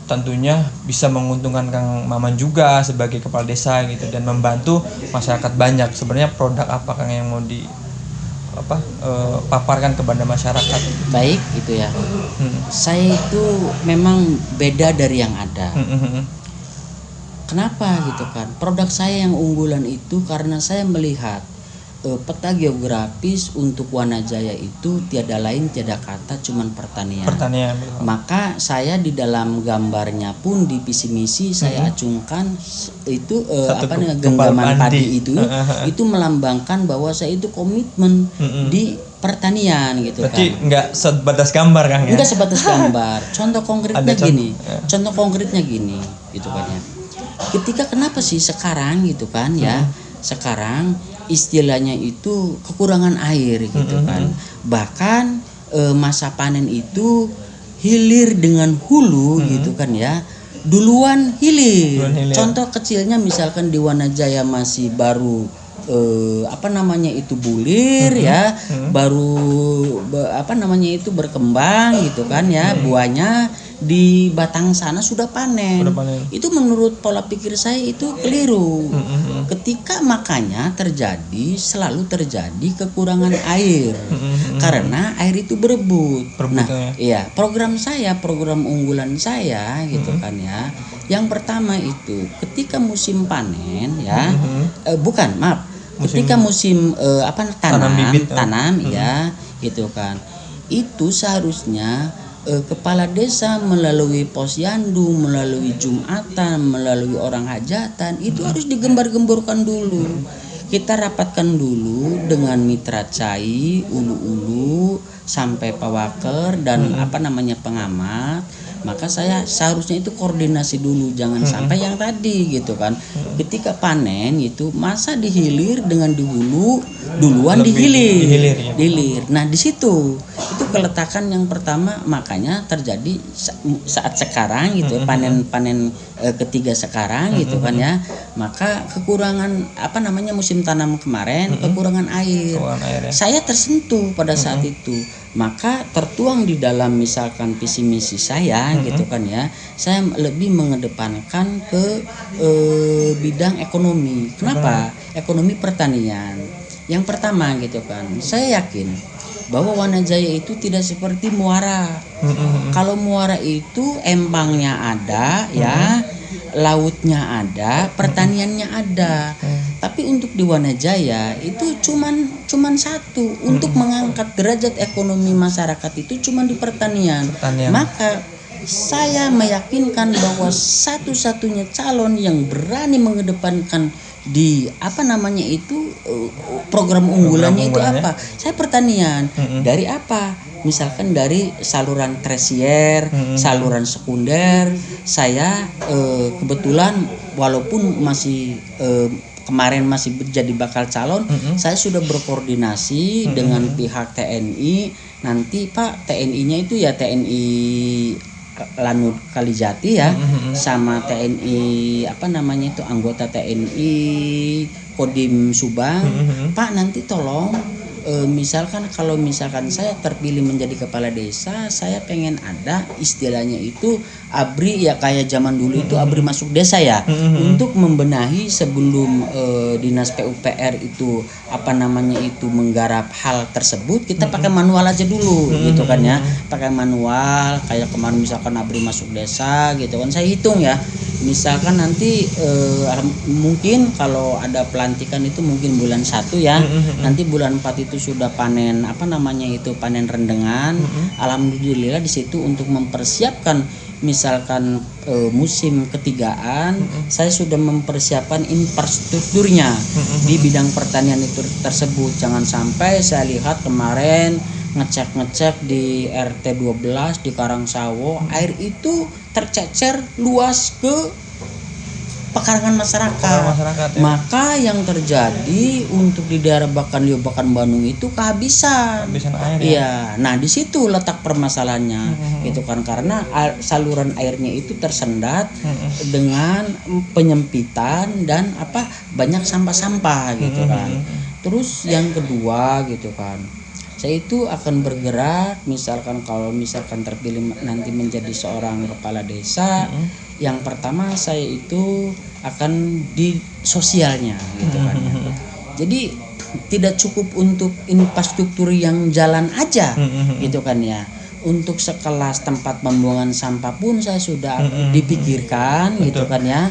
tentunya bisa menguntungkan Kang Maman juga sebagai kepala desa gitu dan membantu masyarakat banyak. Sebenarnya produk apa Kang yang mau paparkan kepada masyarakat? Baik gitu ya. Saya itu memang beda dari yang ada. Kenapa gitu kan? Produk saya yang unggulan itu karena saya melihat peta geografis untuk Wanajaya itu tiada lain tiada kata cuman pertanian. Maka saya di dalam gambarnya pun di visi misi saya acungkan itu genggaman padi itu melambangkan bahwa saya itu komitmen di pertanian gitu. Berarti kan. Enggak sebatas gambar Kang ya? Enggak sebatas gambar. Contoh konkretnya gini gitu kan ya. Ketika kenapa sih sekarang gitu kan ya? Sekarang istilahnya itu kekurangan air gitu kan. Bahkan masa panen itu hilir dengan hulu gitu kan ya. Duluan hilir. Contoh kecilnya misalkan di Wanajaya masih baru bulir ya, baru berkembang gitu kan ya, buahnya di batang sana sudah panen. Itu menurut pola pikir saya itu keliru. Ketika makanya selalu terjadi kekurangan air. Karena air itu berebut. Nah, iya, program unggulan saya gitu kan ya. Yang pertama itu ketika musim panen ya, ketika musim tanam ya gitu kan. Itu seharusnya kepala desa melalui posyandu, melalui jumatan, melalui orang hajatan itu harus digembar-gemborkan dulu. Kita rapatkan dulu dengan mitra cai, ulu-ulu sampai pawaker dan pengamat. Maka saya seharusnya itu koordinasi dulu, jangan sampai yang tadi gitu kan. Ketika panen itu masa dihilir dengan dihulu duluan dihilir. Nah di situ itu keletakan yang pertama, makanya terjadi saat sekarang gitu panen ketiga sekarang gitu kan ya. Maka kekurangan musim tanam kemarin kekurangan air. Saya tersentuh pada saat itu. Maka tertuang di dalam misalkan visi misi saya gitu kan ya, saya lebih mengedepankan ke bidang ekonomi. Kenapa? Ekonomi pertanian. Yang pertama gitu kan, saya yakin bahwa Wanajaya itu tidak seperti Muara. Kalau Muara itu empangnya ada ya, lautnya ada, pertaniannya ada. Tapi untuk di Wanajaya itu cuman satu, untuk mengangkat derajat ekonomi masyarakat itu cuman di pertanian. Maka saya meyakinkan bahwa satu-satunya calon yang berani mengedepankan di program unggulannya itu apa? Saya pertanian. Dari apa? Misalkan dari saluran tersier, saluran sekunder. Saya kebetulan walaupun masih kemarin masih jadi bakal calon, saya sudah berkoordinasi dengan pihak TNI. Nanti Pak, TNI-nya itu ya TNI Lanud Kalijati ya, sama TNI anggota TNI Kodim Subang. Pak, nanti tolong misalkan kalau saya terpilih menjadi kepala desa, saya pengen ada istilahnya itu ABRI ya, kayak zaman dulu itu ABRI masuk desa ya, untuk membenahi sebelum dinas PUPR itu menggarap hal tersebut, kita pakai manual aja dulu gitu kan ya, pakai manual kayak kemarin misalkan ABRI masuk desa gitu kan, saya hitung ya, misalkan nanti mungkin kalau ada pelantikan itu mungkin bulan 1 ya, nanti bulan 4 itu sudah panen panen rendengan. Alhamdulillah di situ untuk mempersiapkan misalkan musim ketigaan, saya sudah mempersiapkan infrastrukturnya di bidang pertanian itu tersebut. Jangan sampai saya lihat kemarin ngecek di RT 12 di Karangsawo, air itu tercecer luas ke pekarangan masyarakat ya. Maka yang terjadi untuk di daerah Bakan Bandung itu kehabisan air. Iya, nah di situ letak permasalahannya gitu kan, karena saluran airnya itu tersendat dengan penyempitan dan banyak sampah-sampah gitu kan. Terus yang kedua gitu kan, Saya itu akan bergerak, misalkan kalau misalkan terpilih nanti menjadi seorang kepala desa, yang pertama saya itu akan di sosialnya gitu kan ya. Jadi tidak cukup untuk infrastruktur yang jalan aja gitu kan ya. Untuk sekelas tempat pembuangan sampah pun saya sudah dipikirkan gitu kan ya.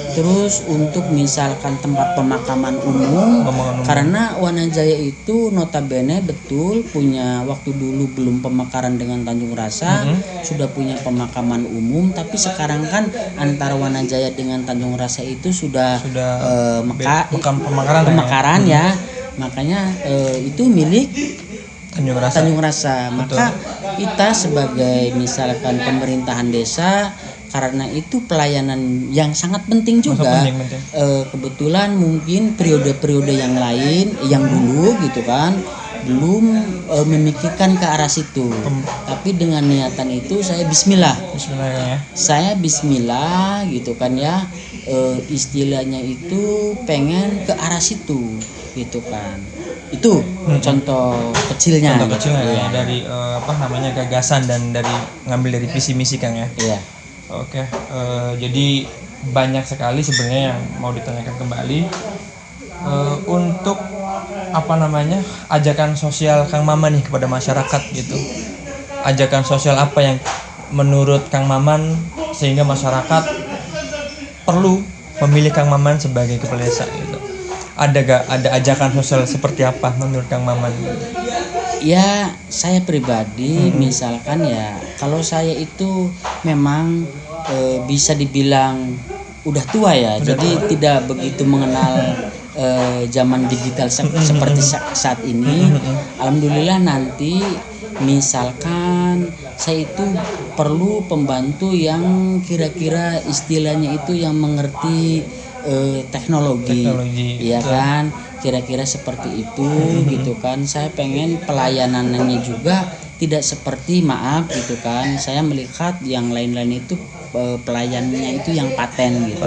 Terus untuk misalkan tempat pemakaman umum, karena Wanajaya itu notabene betul punya waktu dulu belum pemekaran dengan Tanjung Rasa, sudah punya pemakaman umum, tapi sekarang kan antara Wanajaya dengan Tanjung Rasa itu sudah pemekaran ya. Makanya itu milik Tanjung Rasa. Maka kita sebagai misalkan pemerintahan desa, karena itu pelayanan yang sangat penting juga. Kebetulan mungkin periode-periode yang lain yang dulu gitu kan belum memikirkan ke arah situ. Tapi dengan niatan itu saya bismillah ya. Saya bismillah gitu kan ya. Istilahnya itu pengen ke arah situ gitu kan. Itu contoh kecilnya ya. Dari gagasan dan dari ngambil dari visi misi Kang ya. Iya. Oke, jadi banyak sekali sebenarnya yang mau ditanyakan kembali untuk ajakan sosial Kang Maman nih kepada masyarakat gitu. Ajakan sosial apa yang menurut Kang Maman sehingga masyarakat perlu memilih Kang Maman sebagai kepala desa gitu. Ada ajakan sosial seperti apa menurut Kang Maman? Ya, saya pribadi misalkan ya, kalau saya itu memang bisa dibilang udah tua ya, jadi tidak begitu mengenal zaman digital seperti saat ini. Alhamdulillah nanti misalkan saya itu perlu pembantu yang kira-kira istilahnya itu yang mengerti teknologi ya kan, kira-kira seperti itu gitu kan. Saya pengen pelayanannya juga tidak seperti gitu kan, saya melihat yang lain-lain itu pelayanannya itu yang paten gitu.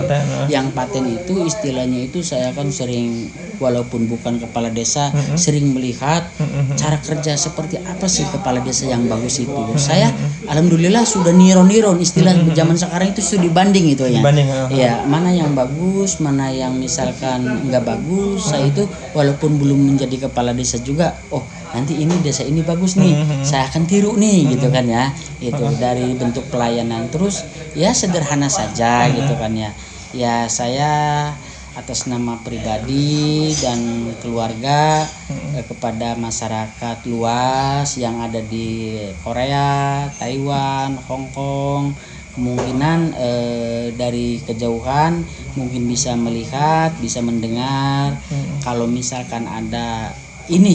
Yang paten itu istilahnya itu saya kan sering, walaupun bukan kepala desa, sering melihat cara kerja seperti apa sih kepala desa yang bagus itu. Saya alhamdulillah sudah niron istilah zaman sekarang itu sudah dibanding itu ya. Ya, mana yang bagus, mana yang misalkan enggak bagus. Saya itu walaupun belum menjadi kepala desa juga, oh nanti ini desa ini bagus nih, saya akan tiru nih gitu kan ya. Itu dari bentuk pelayanan. Terus ya sederhana saja gitu kan ya. Ya saya atas nama pribadi dan keluarga kepada masyarakat luas yang ada di Korea, Taiwan, Hong Kong, kemungkinan dari kejauhan mungkin bisa melihat, bisa mendengar. Kalau misalkan ada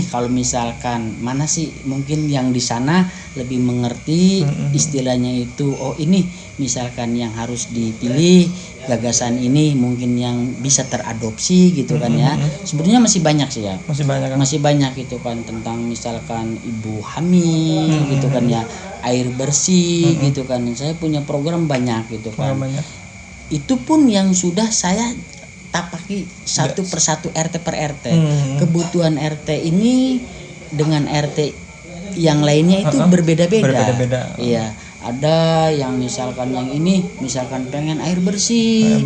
kalau misalkan mana sih mungkin yang di sana lebih mengerti istilahnya itu, oh ini misalkan yang harus dipilih, gagasan ini mungkin yang bisa teradopsi gitu kan ya. Sebenarnya masih banyak sih ya, masih banyak itu kan, tentang misalkan ibu hamil gitu kan ya, air bersih gitu kan. Saya punya program banyak gitu kan. Itu pun yang sudah saya tapaki satu persatu, RT per RT. Kebutuhan RT ini dengan RT yang lainnya itu berbeda-beda. Iya, ada yang misalkan yang ini misalkan pengen air bersih.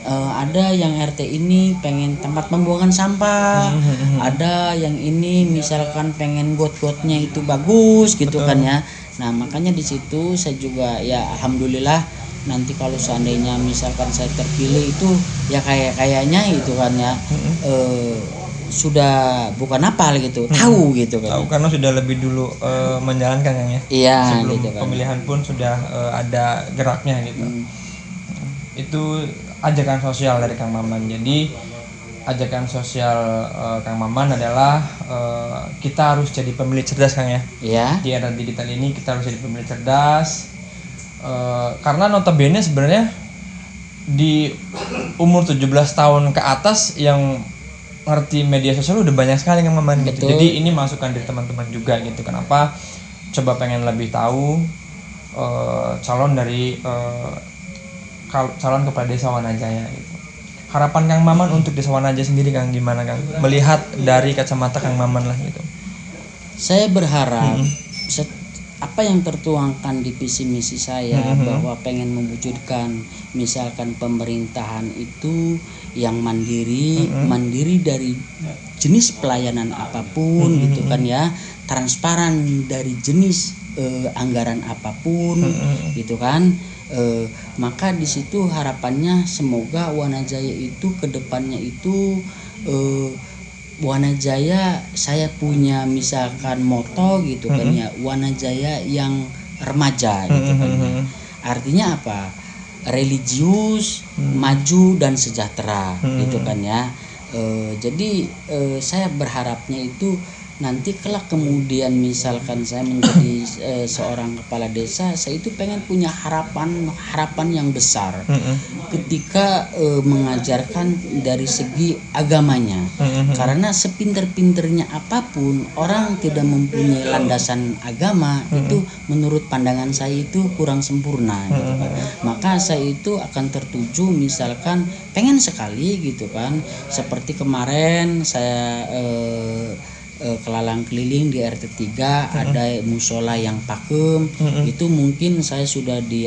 Ada yang RT ini pengen tempat pembuangan sampah. Ada yang ini misalkan pengen got-gotnya itu bagus gitu kan ya. Nah, makanya di situ saya juga ya alhamdulillah nanti kalau seandainya misalkan saya terpilih itu ya kayaknya itu kan ya sudah bukan apa gitu, tahu gitu kan. Tahu karena sudah lebih dulu menjalankan kan ya. Iya, sebelum gitu kan. Pemilihan pun sudah ada geraknya gitu. Itu ajakan sosial dari Kang Maman. Jadi ajakan sosial Kang Maman adalah kita harus jadi pemilih cerdas Kang ya. Iya. Di era digital ini kita harus jadi pemilih cerdas. Karena notabene sebenarnya di umur 17 tahun ke atas yang ngerti media sosial udah banyak sekali Kang Maman gitu. Jadi ini masukan dari teman-teman juga gitu. Kenapa coba pengen lebih tahu calon kepala desa Wanajaya gitu. Harapan Kang Maman untuk desa Wanajaya sendiri Kang gimana Kang? Melihat dari kacamata Kang Maman lah gitu. Saya berharap apa yang tertuangkan di visi misi saya bahwa pengen mewujudkan misalkan pemerintahan itu yang mandiri dari jenis pelayanan apapun gitu kan ya, transparan dari jenis anggaran apapun gitu kan. Maka di situ harapannya semoga Wanajaya itu kedepannya itu Wanajaya, saya punya misalkan moto gitu kan ya, Wanajaya yang remaja gitu kan ya. Artinya apa? Religius, maju dan sejahtera gitu kan ya. Jadi saya berharapnya itu nanti kelak kemudian misalkan saya menjadi seorang kepala desa, saya itu pengen punya harapan yang besar ketika mengajarkan dari segi agamanya. Karena sepinter-pinternya apapun orang tidak mempunyai landasan agama itu menurut pandangan saya itu kurang sempurna gitu kan. Maka saya itu akan tertuju misalkan pengen sekali gitu kan, seperti kemarin saya kelalang keliling di RT 3 ada musola yang pakem, itu mungkin saya sudah di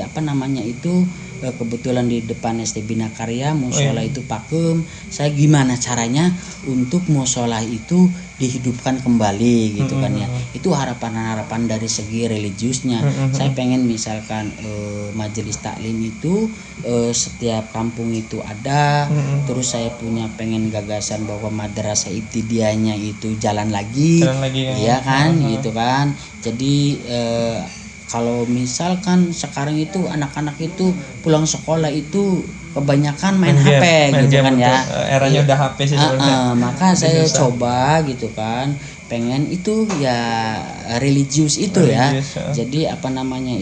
kebetulan di depan ST Bina Karya musola itu pakem, saya gimana caranya untuk musola itu dihidupkan kembali gitu kan ya. Itu harapan-harapan dari segi religiusnya. Saya pengen misalkan majelis taklim itu setiap kampung itu ada. Terus saya punya pengen gagasan bahwa madrasah ibtidaiyahnya itu jalan lagi iya kan gitu kan. Jadi kalau misalkan sekarang itu anak-anak itu pulang sekolah itu kebanyakan main HP gitu kan ya. Eranya udah HP sih sebenarnya. Maka saya coba gitu kan, pengen itu ya religius itu ya. Jadi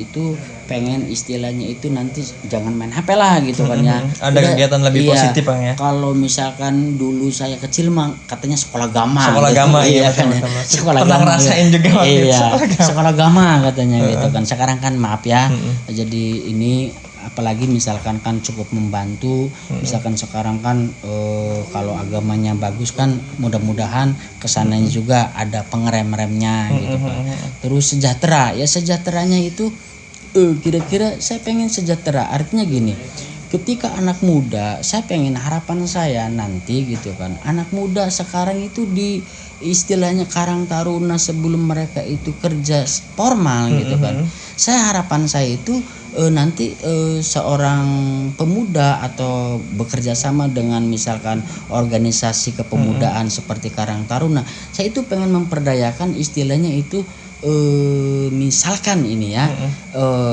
itu pengen istilahnya itu nanti jangan main HP lah gitu kan ya. Ada kegiatan lebih positif Bang ya. Kalau misalkan dulu saya kecil mah katanya sekolah gama. Sekolah gitu. gama iya kan ya. Sekolah pernah gama. ngerasain juga waktu itu. Sekolah gama katanya gitu kan. Sekarang kan maaf ya. Jadi ini apalagi misalkan kan cukup membantu. Misalkan sekarang kan kalau agamanya bagus kan mudah-mudahan kesananya juga ada pengerem-remnya gitu kan. Terus sejahtera, ya sejahteranya itu kira-kira saya pengen sejahtera, artinya gini, ketika anak muda, saya pengen harapan saya nanti gitu kan, anak muda sekarang itu di istilahnya Karang Taruna sebelum mereka itu kerja formal gitu kan, harapan saya itu nanti seorang pemuda atau bekerja sama dengan misalkan organisasi kepemudaan seperti Karang Taruna, saya itu pengen memperdayakan istilahnya itu misalkan ini ya,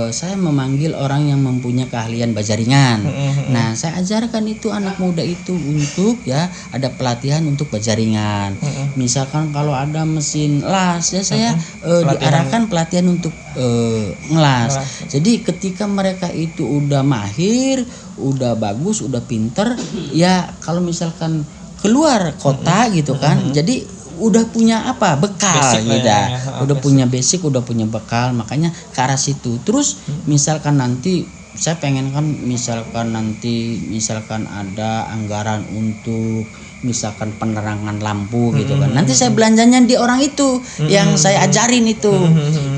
saya memanggil orang yang mempunyai keahlian bajaringan. Nah, saya ajarkan itu anak muda itu untuk ya ada pelatihan untuk bajaringan. Misalkan kalau ada mesin las ya saya diarahkan pelatihan untuk ngelas. Jadi ketika mereka itu udah mahir, udah bagus, udah pinter, ya kalau misalkan keluar kota gitu kan, jadi udah punya bekal gitu ya. Udah punya basic, udah punya bekal, makanya ke arah situ. Terus misalkan nanti saya pengen kan misalkan ada anggaran untuk misalkan penerangan lampu gitu kan. Nanti saya belanjanya di orang itu yang saya ajarin itu.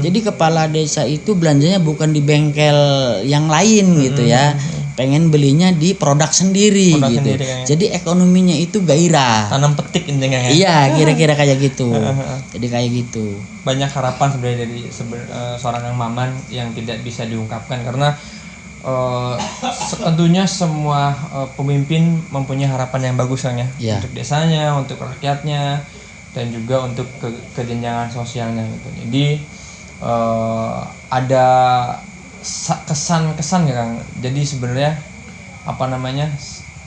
Jadi kepala desa itu belanjanya bukan di bengkel yang lain gitu ya. Pengen belinya di produk sendiri gitu. Jadi ekonominya itu gairah. Tanam petik intinya ya. Iya, kira-kira kayak gitu. Jadi kayak gitu. Banyak harapan sebenarnya dari seorang Kang Maman yang tidak bisa diungkapkan karena tentunya semua pemimpin mempunyai harapan yang bagus kan ya. Untuk desanya, untuk rakyatnya, dan juga untuk kejenjangan sosialnya gitu. Jadi ada kesan-kesan ya Kang. Jadi sebenarnya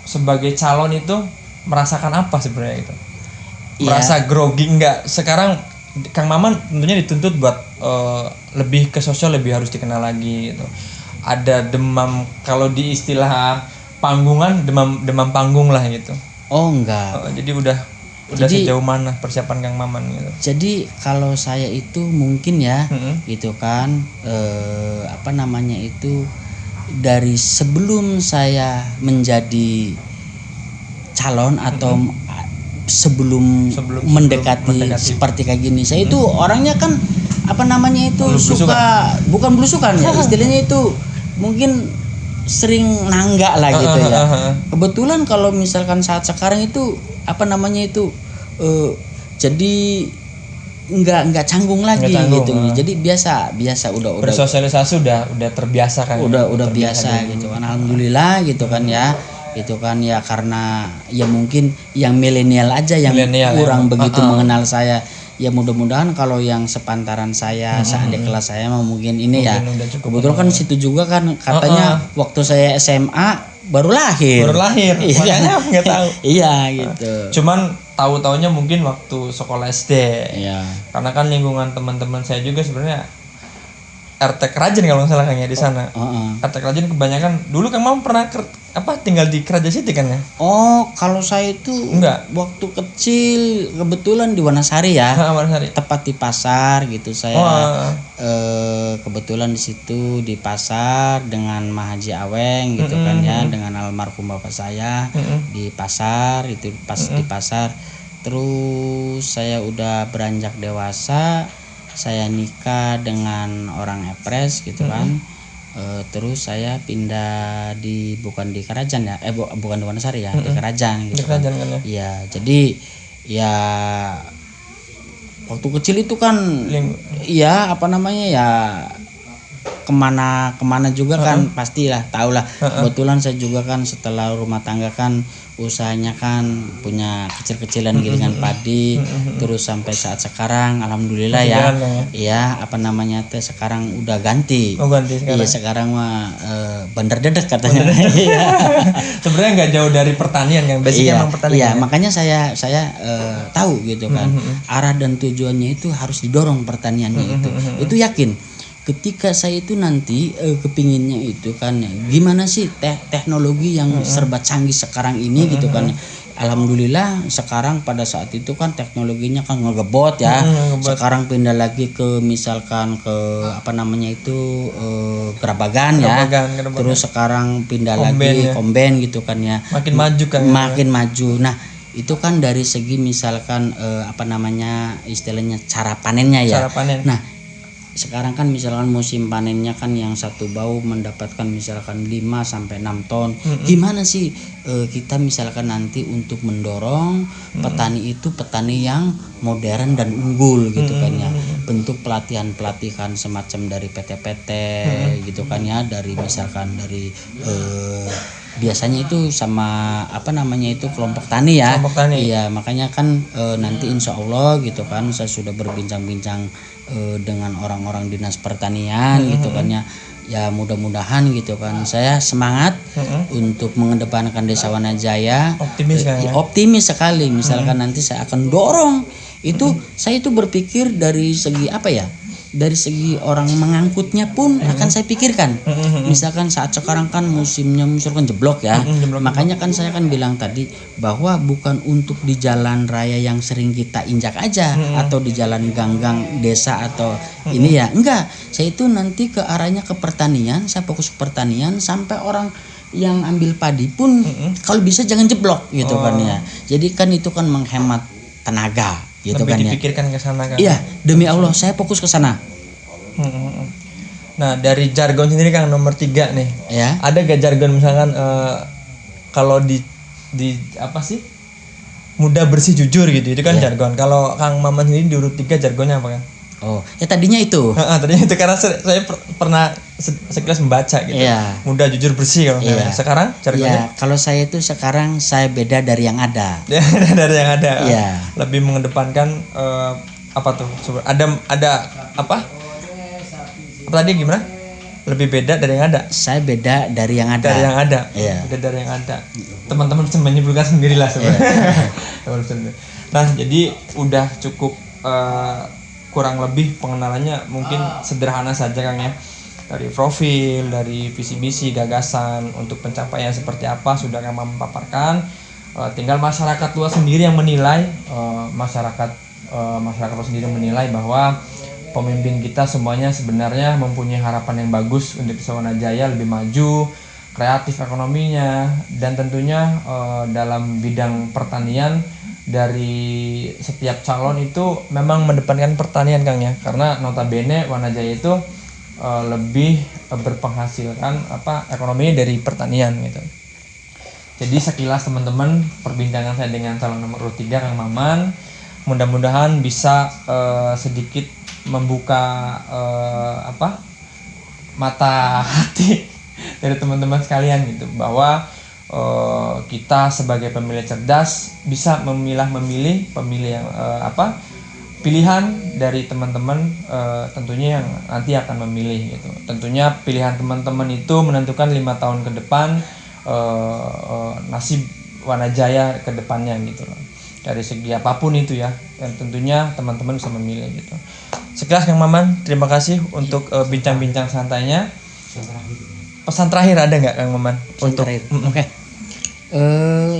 sebagai calon itu merasakan apa sebenarnya itu? Merasa grogi enggak? Sekarang Kang Maman tentunya dituntut buat lebih ke sosial, lebih harus dikenal lagi gitu. Ada demam, kalau di istilah panggungan, demam panggung lah gitu. Oh enggak. Jadi udah sejauh mana persiapan Kang Maman gitu? Jadi kalau saya itu mungkin ya gitu kan itu dari sebelum saya menjadi calon atau sebelum mendekati seperti kayak gini. Saya itu orangnya kan apa namanya itu suka bukan belusukan ya, istilahnya itu mungkin sering nanggak lah gitu ya. Kebetulan kalau misalkan saat sekarang itu apa namanya itu jadi nggak canggung lagi gitu. Jadi biasa udah bersosialisasi udah terbiasa kan. Udah biasa gitu kan. Alhamdulillah gitu kan ya. Gitu kan ya, karena ya mungkin yang milenial aja yang kurang begitu mengenal saya. Ya mudah-mudahan kalau yang sepantaran saya, seadik kelas saya mungkin ini ya. Kebetulan kan situ juga kan katanya waktu saya SMA baru lahir. Makanya nggak tahu. Iya gitu. Cuman tahu-taunya mungkin waktu sekolah SD. Iya. Karena kan lingkungan teman-teman saya juga sebenarnya RT Kerajan kalau nggak salah kan ya di sana. RT Kerajan kebanyakan dulu kan mau pernah tinggal di Kerajan City kan ya? Oh, kalau saya itu enggak. Waktu kecil kebetulan di Wanasari ya. Wanasari. Tepat di pasar gitu saya. Kebetulan di situ di pasar dengan Mahaji Aweng gitu kan ya, dengan almarhum bapak saya di pasar itu pas di pasar. Terus saya udah beranjak dewasa, saya nikah dengan orang Epres gitu kan. Terus saya pindah bukan di Kerajan ya, bukan di Wanasari ya, di Kerajan gitu. Di Kerajan kan ya. Iya, jadi ya waktu kecil itu kan iya apa namanya ya kemana juga kan pastilah tahulah. Kebetulan saya juga kan setelah rumah tangga kan usahanya kan punya kecil-kecilan gilingan padi, terus sampai saat sekarang alhamdulillah ya. Iya apa namanya teh sekarang udah ganti. Sekarang. Iya sekarang mah bandar dedek katanya. Iya. Sebenarnya nggak jauh dari pertanian kan, basicnya emang pertanian. Iya, makanya saya tahu gitu kan. Arah dan tujuannya itu harus didorong pertaniannya itu. Itu yakin. Ketika saya itu nanti kepinginnya itu kan gimana sih teknologi yang serba canggih sekarang ini gitu kan. Alhamdulillah sekarang pada saat itu kan teknologinya kan ngegebot ya. Sekarang pindah lagi ke misalkan ke apa namanya itu Gerabagan ya. Terus sekarang pindah lagi Komben gitu kan ya. Makin maju kan. Makin maju. Nah, itu kan dari segi misalkan apa namanya istilahnya cara panennya ya. Cara panen. Nah, sekarang kan misalkan musim panennya kan yang satu bau mendapatkan misalkan 5 sampai 6 ton. Gimana sih kita misalkan nanti untuk mendorong petani itu petani yang modern dan unggul gitu kan ya. Bentuk pelatihan semacam dari PT-PT gitu kan ya, dari misalkan dari biasanya itu sama apa namanya itu kelompok tani ya. Iya, makanya kan nanti insya Allah gitu kan saya sudah berbincang-bincang dengan orang-orang dinas pertanian gitu kan ya. Ya mudah-mudahan gitu kan saya semangat untuk mengedepankan Desa Wanajaya. Optimis sekali misalkan nanti saya akan dorong itu. Saya itu berpikir dari segi apa ya, dari segi orang mengangkutnya pun akan saya pikirkan. Misalkan saat sekarang kan musimnya misalkan jeblok ya. Makanya kan saya kan bilang tadi bahwa bukan untuk di jalan raya yang sering kita injak aja atau di jalan gang-gang desa atau ini ya. Enggak, saya itu nanti ke arahnya ke pertanian, saya fokus ke pertanian sampai orang yang ambil padi pun kalau bisa jangan jeblok gitu kan ya. Jadi kan itu kan menghemat tenaga gitu. Lebih kan ya. Dipikirkan ke sana kan. Iya, demi Allah saya fokus ke sana. Nah, dari jargon sendiri Kang nomor 3 nih. Ya. Ada gak jargon misalkan kalau di apa sih? Mudah bersih jujur gitu. Itu kan jargon. Kalau Kang Maman sendiri di urut 3 jargonnya apa kan? Oh, ya tadinya itu. Tadinya itu karena saya pernah sekilas membaca gitu. Iya. Mudah jujur bersih kalau sekarang jargonnya. Ya, kalau saya itu sekarang saya beda dari yang ada. Dari yang ada. Iya. Lebih mengedepankan apa tuh? Ada apa? Tadi gimana? Lebih beda dari yang ada. Saya beda dari yang ada. Dari yang ada. Iya. Beda dari yang ada. Teman-teman bisa menyimpulkan sendirilah sebenarnya. Nah, jadi udah cukup kurang lebih pengenalannya mungkin sederhana saja Kang ya. Dari profil, dari visi misi, gagasan untuk pencapaian seperti apa sudah Kang memaparkan. Tinggal masyarakat luas sendiri yang menilai, masyarakat luas sendiri menilai bahwa pemimpin kita semuanya sebenarnya mempunyai harapan yang bagus untuk Desa Wanajaya lebih maju, kreatif ekonominya, dan tentunya dalam bidang pertanian dari setiap calon itu memang mendepankan pertanian Kang ya, karena notabene Wanajaya itu lebih berpenghasilkan ekonominya dari pertanian gitu. Jadi sekilas teman-teman perbincangan saya dengan calon nomor urut 3 Kang Maman, mudah-mudahan bisa sedikit membuka mata hati dari teman-teman sekalian gitu, bahwa kita sebagai pemilih cerdas bisa memilih yang pilihan dari teman-teman, tentunya yang nanti akan memilih gitu. Tentunya pilihan teman-teman itu menentukan 5 tahun ke depan nasib Wanajaya ke depannya gitu loh. Dari segi apapun itu ya, dan tentunya teman-teman bisa memilih gitu. Sekilas Kang Maman, terima kasih untuk bincang-bincang santainya. Pesan terakhir ada nggak Kang Maman? Oke.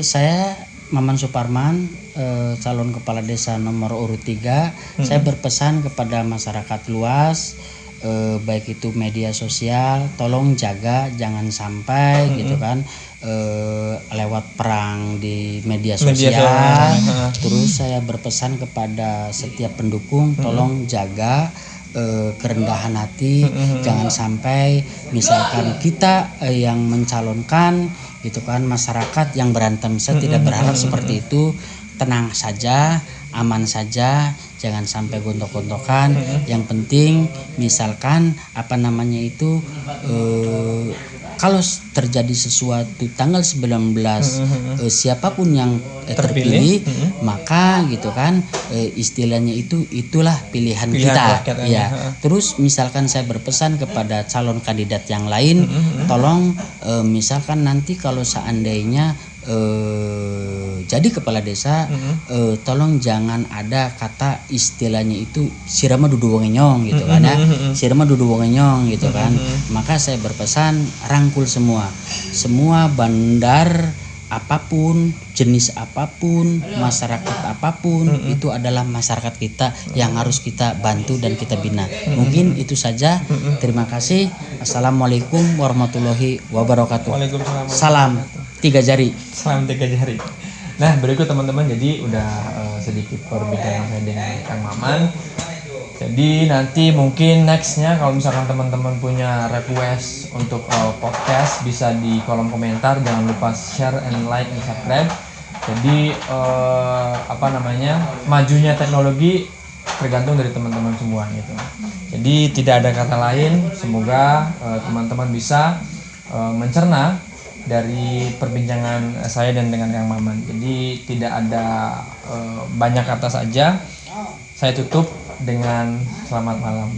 Saya Maman Suparman, calon kepala desa nomor urut 3. Saya berpesan kepada masyarakat luas, baik itu media sosial, tolong jaga jangan sampai gitu kan lewat perang di media sosial. Terus saya berpesan kepada setiap pendukung, tolong jaga kerendahan hati, jangan sampai misalkan kita yang mencalonkan gitu kan, masyarakat yang berantem. Saya tidak berharap seperti itu. Tenang saja, aman saja, jangan sampai gontok-gontokan. Yang penting misalkan kalau terjadi sesuatu tanggal 19 siapapun yang terpilih maka gitu kan istilahnya itulah pilihan kita ya. Terus misalkan saya berpesan kepada calon kandidat yang lain, tolong misalkan nanti kalau seandainya jadi kepala desa, tolong jangan ada kata istilahnya itu sirama dudu wongenyong gitu kan ya, sirama dudu wongenyong gitu kan. Maka saya berpesan rangkul semua bandar apapun, jenis apapun, masyarakat apapun, itu adalah masyarakat kita yang harus kita bantu dan kita bina. Mungkin itu saja. Terima kasih. Assalamualaikum warahmatullahi wabarakatuh. Salam 3 jari. Salam 3 jari. Nah, berikut teman-teman, jadi udah sedikit perbincangan saya dengan Kang Maman. Jadi nanti mungkin nextnya kalau misalkan teman-teman punya request untuk podcast, bisa di kolom komentar. Jangan lupa share and like and subscribe. Jadi majunya teknologi tergantung dari teman-teman semua gitu. Jadi tidak ada kata lain. Semoga teman-teman bisa mencerna dari perbincangan saya dan dengan Kang Maman. Jadi tidak ada banyak kata saja. Saya tutup dengan selamat malam.